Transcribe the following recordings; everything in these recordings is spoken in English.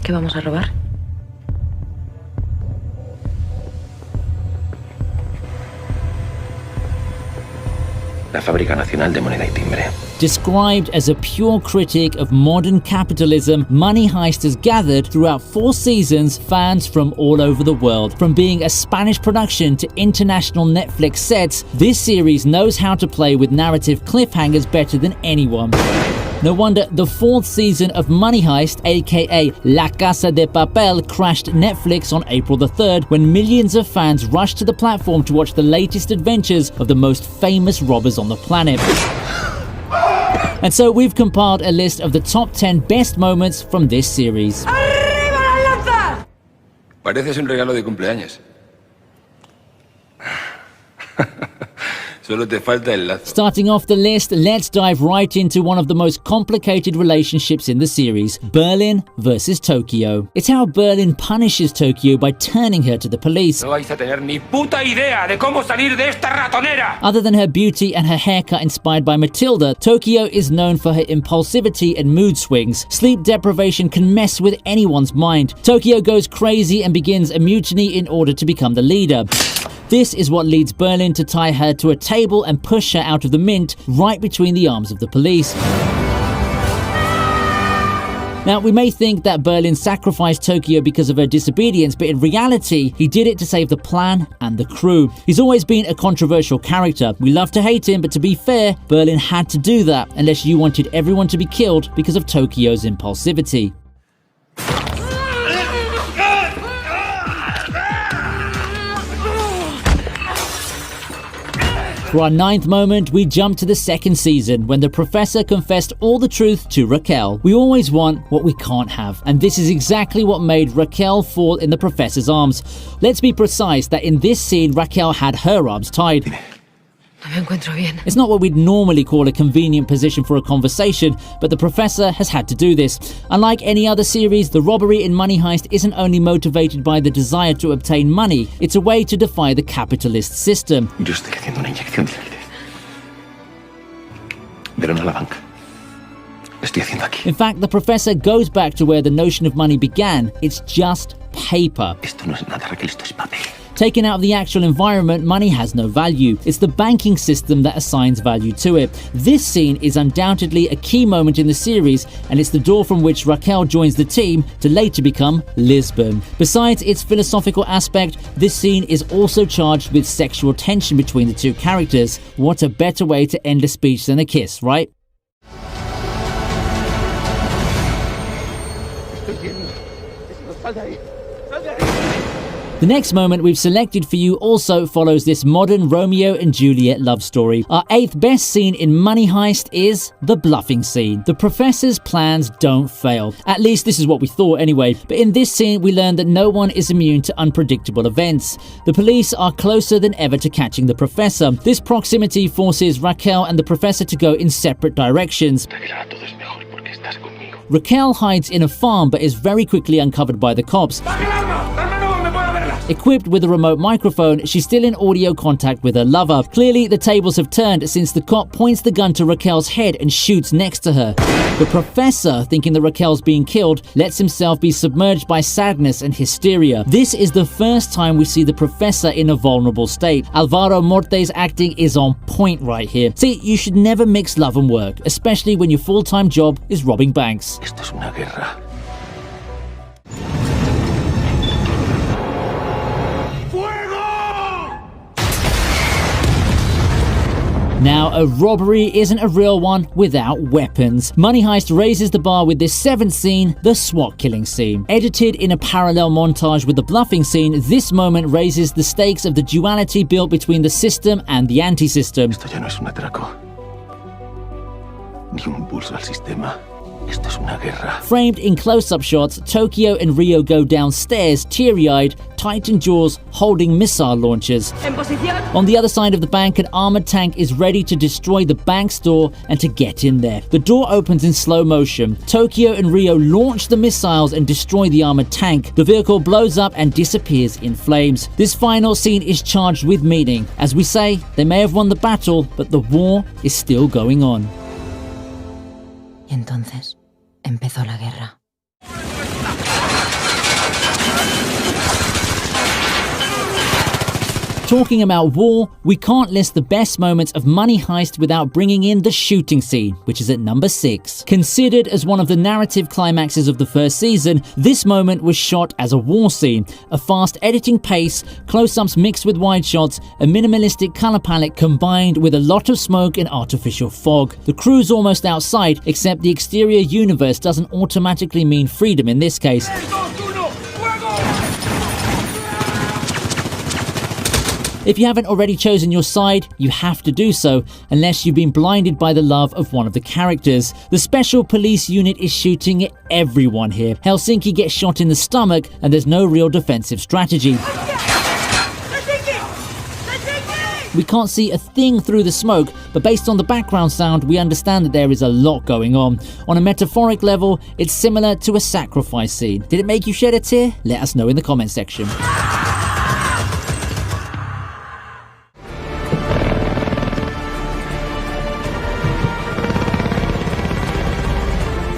¿Qué vamos a robar? La Fábrica Nacional de Moneda y Timbre. Described as a pure critic of modern capitalism, Money Heist has gathered throughout 4 seasons fans from all over the world. From being a Spanish production to international Netflix sets, this series knows how to play with narrative cliffhangers better than anyone. No wonder the 4th season of Money Heist, aka La Casa de Papel, crashed Netflix on April the 3rd when millions of fans rushed to the platform to watch the latest adventures of the most famous robbers on the planet. And so we've compiled a list of the top 10 best moments from this series. ¡Arriba la lanza! Pareces un regalo de cumpleaños. Solo te falta el lazo. Starting off the list, let's dive right into one of the most complicated relationships in the series, Berlin versus Tokyo. It's how Berlin punishes Tokyo by turning her to the police. No vais a tener ni puta idea de cómo salir de esta ratonera. Other than her beauty and her haircut inspired by Matilda, Tokyo is known for her impulsivity and mood swings. Sleep deprivation can mess with anyone's mind. Tokyo goes crazy and begins a mutiny in order to become the leader. This is what leads Berlin to tie her to a table and push her out of the mint right between the arms of the police. Now, we may think that Berlin sacrificed Tokyo because of her disobedience, but in reality, he did it to save the plan and the crew. He's always been a controversial character. We love to hate him, but to be fair, Berlin had to do that unless you wanted everyone to be killed because of Tokyo's impulsivity. For our 9th moment, we jump to the 2nd season when the professor confessed all the truth to Raquel. We always want what we can't have, and this is exactly what made Raquel fall in the professor's arms. Let's be precise that in this scene, Raquel had her arms tied. No me encuentro bien. It's not what we'd normally call a convenient position for a conversation, but the professor has had to do this. Unlike any other series, the robbery in Money Heist isn't only motivated by the desire to obtain money, it's a way to defy the capitalist system. Yo estoy haciendo una inyección de aire. Pero no a la banca. Lo estoy haciendo aquí. In fact, the professor goes back to where the notion of money began. It's just paper. Esto no es nada, Raquel, esto es papel. Taken out of the actual environment, money has no value. It's the banking system that assigns value to it. This scene is undoubtedly a key moment in the series, and it's the door from which Raquel joins the team to later become Lisbon. Besides its philosophical aspect, this scene is also charged with sexual tension between the two characters. What a better way to end a speech than a kiss, right? The next moment we've selected for you also follows this modern Romeo and Juliet love story. Our 8th best scene in Money Heist is the bluffing scene. The professor's plans don't fail. At least this is what we thought anyway. But in this scene we learn that no one is immune to unpredictable events. The police are closer than ever to catching the professor. This proximity forces Raquel and the professor to go in separate directions. Raquel hides in a farm but is very quickly uncovered by the cops. Equipped with a remote microphone, she's still in audio contact with her lover. Clearly, the tables have turned since the cop points the gun to Raquel's head and shoots next to her. The professor, thinking that Raquel's being killed, lets himself be submerged by sadness and hysteria. This is the first time we see the professor in a vulnerable state. Alvaro Morte's acting is on point right here. See, you should never mix love and work, especially when your full-time job is robbing banks. Esto es una guerra. Now, a robbery isn't a real one without weapons. Money Heist raises the bar with this 7th scene, the SWAT killing scene. Edited in a parallel montage with the bluffing scene, this moment raises the stakes of the duality built between the system and the anti-system. Esto ya no es un atraco. Ni un impulso al sistema. Esto es una guerra. Framed in close-up shots, Tokyo and Rio go downstairs, teary-eyed, tightened jaws, holding missile launchers. On the other side of the bank, an armored tank is ready to destroy the bank's door and to get in there. The door opens in slow motion. Tokyo and Rio launch the missiles and destroy the armored tank. The vehicle blows up and disappears in flames. This final scene is charged with meaning. As we say, they may have won the battle, but the war is still going on. Y entonces empezó la guerra. Talking about war, we can't list the best moments of Money Heist without bringing in the shooting scene, which is at number 6. Considered as one of the narrative climaxes of the first season, this moment was shot as a war scene. A fast editing pace, close-ups mixed with wide shots, a minimalistic color palette combined with a lot of smoke and artificial fog. The crew's almost outside, except the exterior universe doesn't automatically mean freedom in this case. If you haven't already chosen your side, you have to do so, unless you've been blinded by the love of one of the characters. The special police unit is shooting at everyone here. Helsinki gets shot in the stomach, and there's no real defensive strategy. We can't see a thing through the smoke, but based on the background sound, we understand that there is a lot going on. On a metaphoric level, it's similar to a sacrifice scene. Did it make you shed a tear? Let us know in the comment section.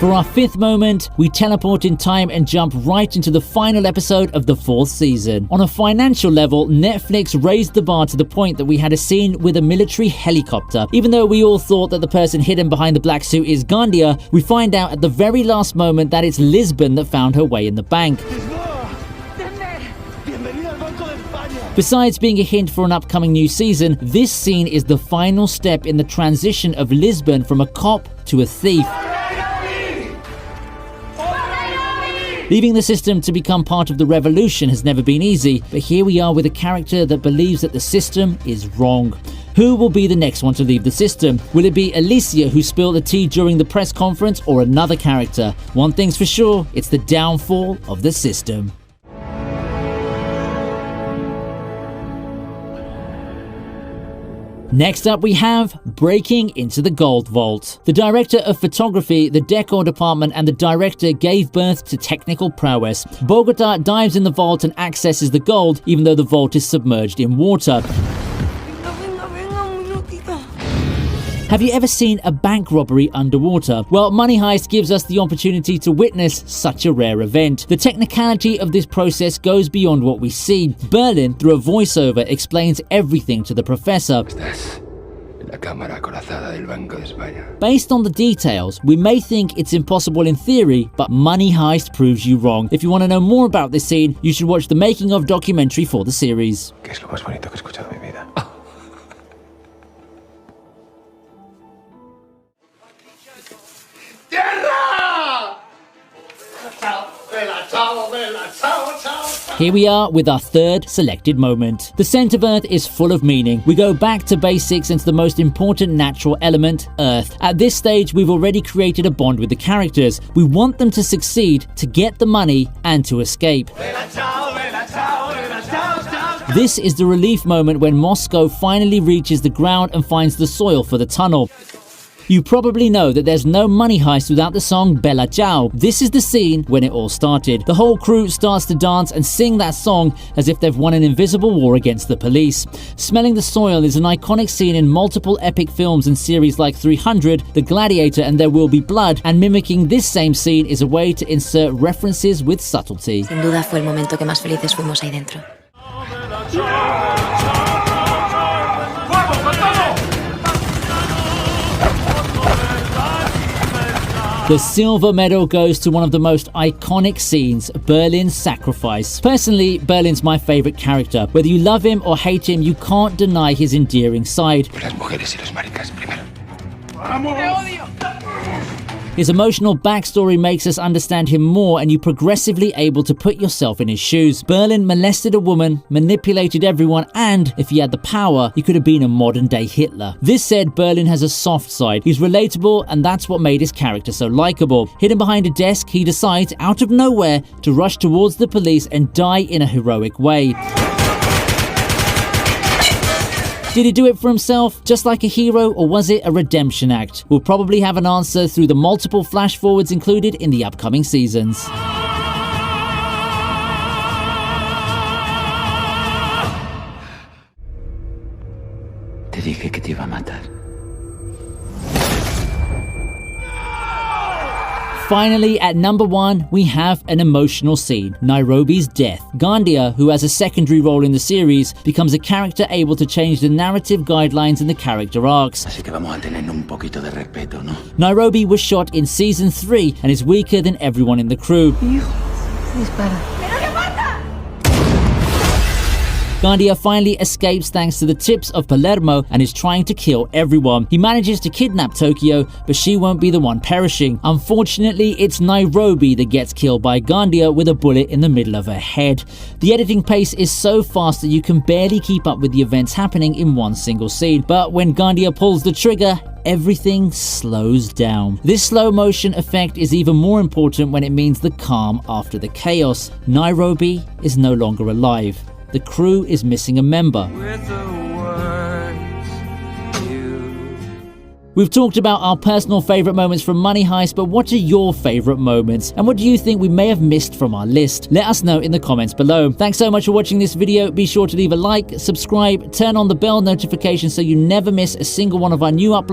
For our 5th moment, we teleport in time and jump right into the final episode of the 4th season. On a financial level, Netflix raised the bar to the point that we had a scene with a military helicopter. Even though we all thought that the person hidden behind the black suit is Gandia, we find out at the very last moment that it's Lisbon that found her way in the bank. Besides being a hint for an upcoming new season, this scene is the final step in the transition of Lisbon from a cop to a thief. Leaving the system to become part of the revolution has never been easy, but here we are with a character that believes that the system is wrong. Who will be the next one to leave the system? Will it be Alicia, who spilled the tea during the press conference, or another character? One thing's for sure, it's the downfall of the system. Next up we have Breaking into the Gold Vault. The director of photography, the decor department and the director gave birth to technical prowess. Bogota dives in the vault and accesses the gold, even though the vault is submerged in water. Have you ever seen a bank robbery underwater? Well, Money Heist gives us the opportunity to witness such a rare event. The technicality of this process goes beyond what we see. Berlin, through a voiceover, explains everything to the professor. Based on the details, we may think it's impossible in theory, but Money Heist proves you wrong. If you want to know more about this scene, you should watch the making of documentary for the series. Here we are with our 3rd selected moment. The Scent of Earth is full of meaning. We go back to basics and to the most important natural element, Earth. At this stage, we've already created a bond with the characters. We want them to succeed, to get the money, and to escape. This is the relief moment when Moscow finally reaches the ground and finds the soil for the tunnel. You probably know that there's no Money Heist without the song Bella Ciao. This is the scene when it all started. The whole crew starts to dance and sing that song as if they've won an invisible war against the police. Smelling the soil is an iconic scene in multiple epic films and series like 300, The Gladiator and There Will Be Blood, and mimicking this same scene is a way to insert references with subtlety. Sin duda fue el momento que más felices fuimos ahí dentro. The silver medal goes to one of the most iconic scenes, Berlin's sacrifice. Personally, Berlin's my favorite character. Whether you love him or hate him, you can't deny his endearing side. His emotional backstory makes us understand him more, and you progressively able to put yourself in his shoes. Berlin molested a woman, manipulated everyone, and if he had the power, he could have been a modern-day Hitler. This said, Berlin has a soft side. He's relatable, and that's what made his character so likable. Hidden behind a desk, he decides, out of nowhere, to rush towards the police and die in a heroic way. Did he do it for himself, just like a hero, or was it a redemption act? We'll probably have an answer through the multiple flash forwards included in the upcoming seasons. Te dije que te iba a matar. Finally, at number 1, we have an emotional scene, Nairobi's death. Gandia, who has a secondary role in the series, becomes a character able to change the narrative guidelines and the character arcs. Así que vamos a tener un poquito de respeto, ¿no? Nairobi was shot in season 3 and is weaker than everyone in the crew. Gandia finally escapes thanks to the tips of Palermo and is trying to kill everyone. He manages to kidnap Tokyo, but she won't be the one perishing. Unfortunately, it's Nairobi that gets killed by Gandia with a bullet in the middle of her head. The editing pace is so fast that you can barely keep up with the events happening in one single scene, but when Gandia pulls the trigger, everything slows down. This slow motion effect is even more important when it means the calm after the chaos. Nairobi is no longer alive. The crew is missing a member. We've talked about our personal favourite moments from Money Heist, but what are your favourite moments? And what do you think we may have missed from our list? Let us know in the comments below. Thanks so much for watching this video. Be sure to leave a like, subscribe, turn on the bell notification so you never miss a single one of our new uploads.